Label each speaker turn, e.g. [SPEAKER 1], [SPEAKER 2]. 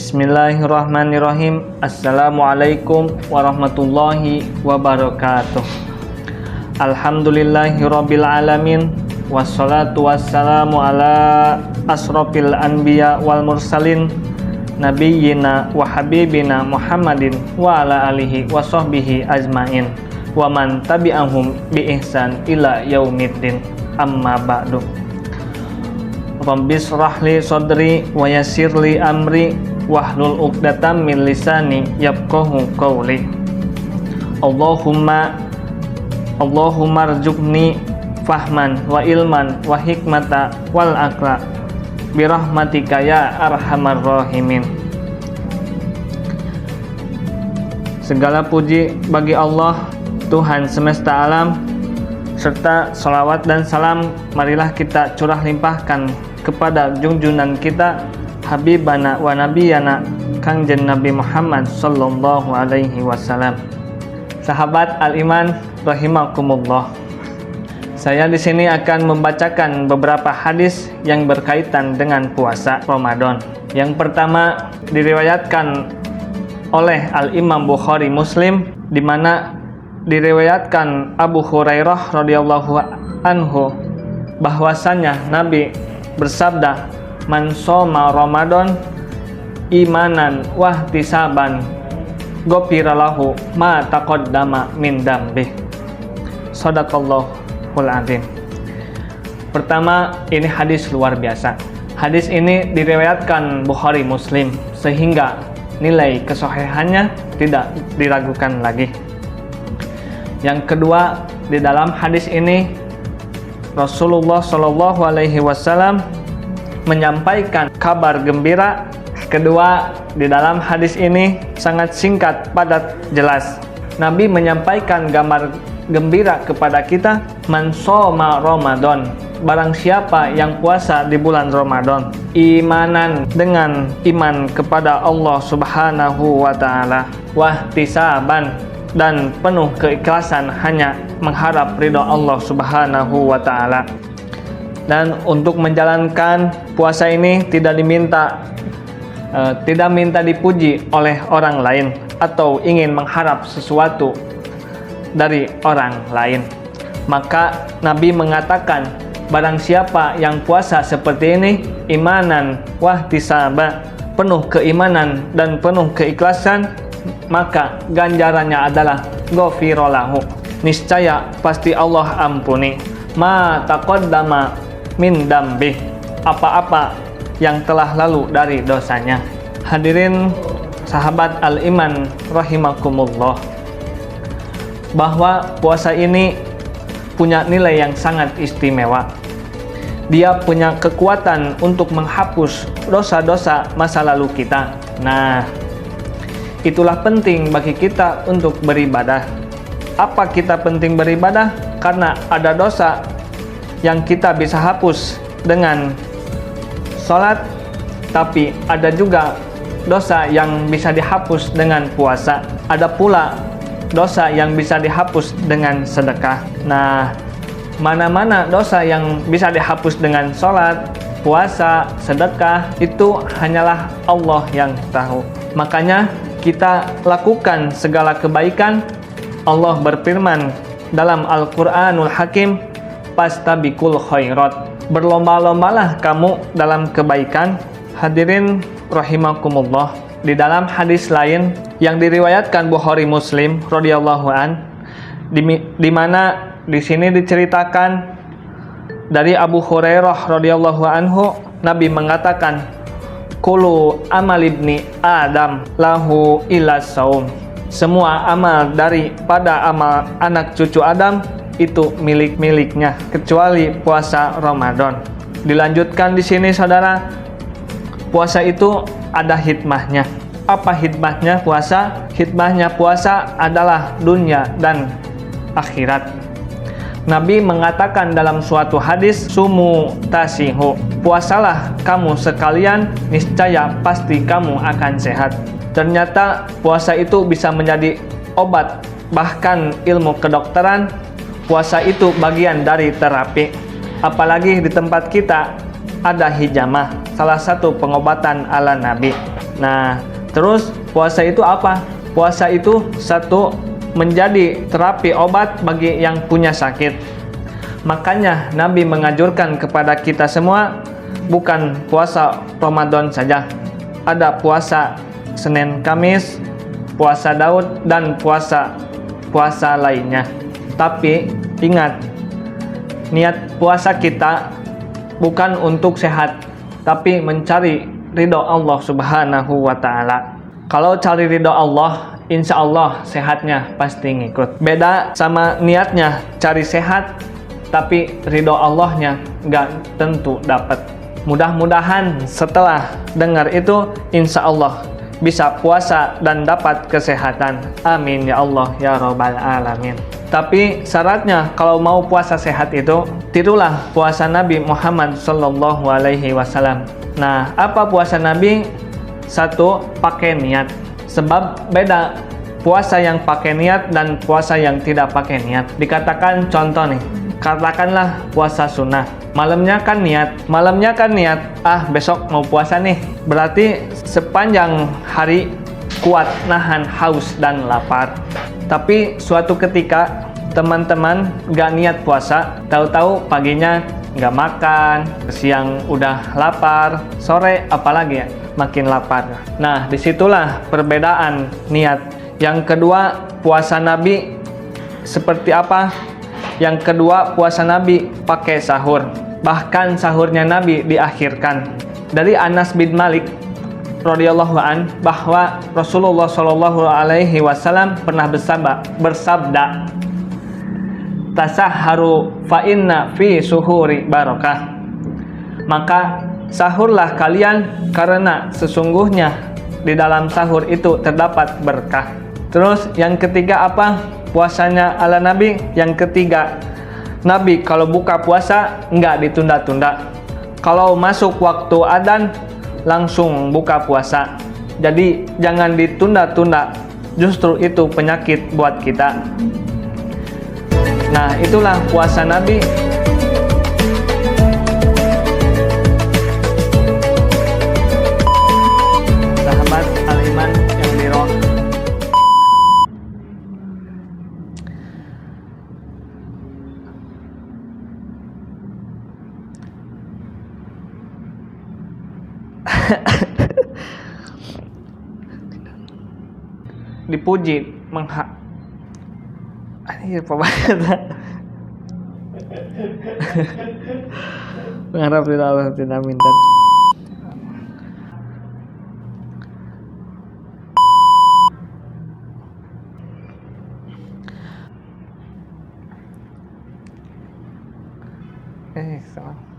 [SPEAKER 1] Bismillahirrahmanirrahim. Assalamualaikum warahmatullahi wabarakatuh. Alhamdulillahirabbil alamin. Wassalatu wassalamu ala asrofil anbiya wal mursalin nabiyyina wa habibina Muhammadin wa ala alihi wa sahbihi ajmain wa man tabi'ahum bi ihsan ila yaumiddin. Amma ba'du. Rabbis rahli sadri wa yassirli amri wahlul 'uqdatam min lisani yafqahu qawli. Allahumma rzuqni fahman wa ilman wa hikmata wal aqla birahmatika ya arhamar rahimin. Segala puji bagi Allah, Tuhan semesta alam, serta salawat dan salam marilah kita curah limpahkan kepada junjungan kita, Habibana wa Nabiyana Kangjeng Nabi Muhammad sallallahu alaihi wasallam. Sahabat al-iman rahimakumullah. Saya di sini akan membacakan beberapa hadis yang berkaitan dengan puasa Ramadan. Yang pertama diriwayatkan oleh Al-Imam Bukhari Muslim, di mana diriwayatkan Abu Hurairah radhiyallahu anhu bahwasanya Nabi bersabda, "Man shoma Ramadan imanan wahtisaban ghufira lahu ma taqaddama min dzambi." Shadaqallahul azim. Pertama, ini hadis luar biasa. Hadis ini diriwayatkan Bukhari Muslim sehingga nilai kesahihannya tidak diragukan lagi. Yang kedua, di dalam hadis ini Rasulullah Shallallahu Alaihi Wasallam menyampaikan kabar gembira. Kedua, di dalam hadis ini sangat singkat, padat, jelas. Nabi menyampaikan gambar gembira kepada kita, man shoma Ramadan, barang siapa yang puasa di bulan Ramadan, imanan, dengan iman kepada Allah Subhanahu wa Ta'ala, wahtisaban, dan penuh keikhlasan hanya mengharap ridha Allah Subhanahu wa Ta'ala. Dan untuk menjalankan puasa ini tidak minta dipuji oleh orang lain atau ingin mengharap sesuatu dari orang lain. Maka Nabi mengatakan, barang siapa yang puasa seperti ini, imanan wahtisaba, penuh keimanan dan penuh keikhlasan, maka ganjarannya adalah ghafira lahu, niscaya pasti Allah ampuni, ma taqaddama min dzambi, apa-apa yang telah lalu dari dosanya. Hadirin sahabat al-iman rahimakumullah, bahwa puasa ini punya nilai yang sangat istimewa. Dia punya kekuatan untuk menghapus dosa-dosa masa lalu kita. Nah, itulah penting bagi kita untuk beribadah. Apa kita penting beribadah? Karena ada dosa yang kita bisa hapus dengan sholat, tapi ada juga dosa yang bisa dihapus dengan puasa. Ada pula dosa yang bisa dihapus dengan sedekah. Nah, mana-mana dosa yang bisa dihapus dengan sholat, puasa, sedekah, itu hanyalah Allah yang tahu. Makanya kita lakukan segala kebaikan. Allah berfirman dalam Al-Quranul Hakim, "Fastabiqul khairat." Berlomba-lombalah kamu dalam kebaikan. Hadirin rahimakumullah. Di dalam hadis lain yang diriwayatkan Bukhari Muslim radhiyallahu an, di mana di sini diceritakan dari Abu Hurairah radhiyallahu anhu, Nabi mengatakan, "Kullu amal ibni Adam lahu illa saum." Semua amal daripada amal anak cucu Adam itu milik-miliknya kecuali puasa Ramadan. Dilanjutkan di sini saudara, puasa itu ada hikmahnya. Apa hikmahnya puasa? Hikmahnya puasa adalah dunia dan akhirat. Nabi mengatakan dalam suatu hadis, "Sumu tasihu." Puasalah kamu sekalian, niscaya pasti kamu akan sehat. Ternyata puasa itu bisa menjadi obat. Bahkan ilmu kedokteran, puasa itu bagian dari terapi. Apalagi di tempat kita ada hijamah, salah satu pengobatan ala Nabi. Nah, terus puasa itu apa? Puasa itu satu, menjadi terapi obat bagi yang punya sakit. Makanya Nabi menganjurkan kepada kita semua bukan puasa Ramadan saja. Ada puasa Senin Kamis, puasa Daud, dan puasa lainnya. Tapi ingat, niat puasa kita bukan untuk sehat, tapi mencari ridho Allah Subhanahu wa Ta'ala. Kalau cari ridho Allah, insya Allah sehatnya pasti ngikut. Beda sama niatnya cari sehat, tapi ridho Allahnya nggak tentu dapat. Mudah-mudahan setelah dengar itu, insya Allah bisa puasa dan dapat kesehatan. Amin ya Allah ya Rabbal Alamin. Tapi syaratnya kalau mau puasa sehat itu, tirulah puasa Nabi Muhammad Sallallahu Alaihi Wasallam. Nah, apa puasa Nabi? Satu, pakai niat. Sebab beda puasa yang pakai niat dan puasa yang tidak pakai niat. Dikatakan contoh nih, katakanlah puasa sunnah. Malamnya kan niat, besok mau puasa nih. Berarti sepanjang hari kuat nahan haus dan lapar. Tapi suatu ketika teman-teman gak niat puasa, tahu-tahu paginya gak makan, siang udah lapar, sore apalagi ya, makin lapar. Nah, disitulah perbedaan niat. Yang kedua, puasa Nabi seperti apa? Yang kedua, puasa Nabi pakai sahur. Bahkan sahurnya Nabi diakhirkan. Dari Anas bin Malik radhiyallahu an, bahwa Rasulullah Shallallahu Alaihi Wasallam pernah bersabda, tasahharu fa inna fi suhuri barakah. Maka sahurlah kalian, karena sesungguhnya di dalam sahur itu terdapat berkah. Terus yang ketiga apa? Puasanya ala Nabi. Yang ketiga, Nabi kalau buka puasa nggak ditunda-tunda. Kalau masuk waktu adzan langsung buka puasa. Jadi jangan ditunda-tunda. Justru itu penyakit buat kita. Nah, itulah puasa Nabi. Sahabat Al-Iman yang dirahmati. Dipuji ini apa banget. Mengharap tidak Allah tidak minta. Salam.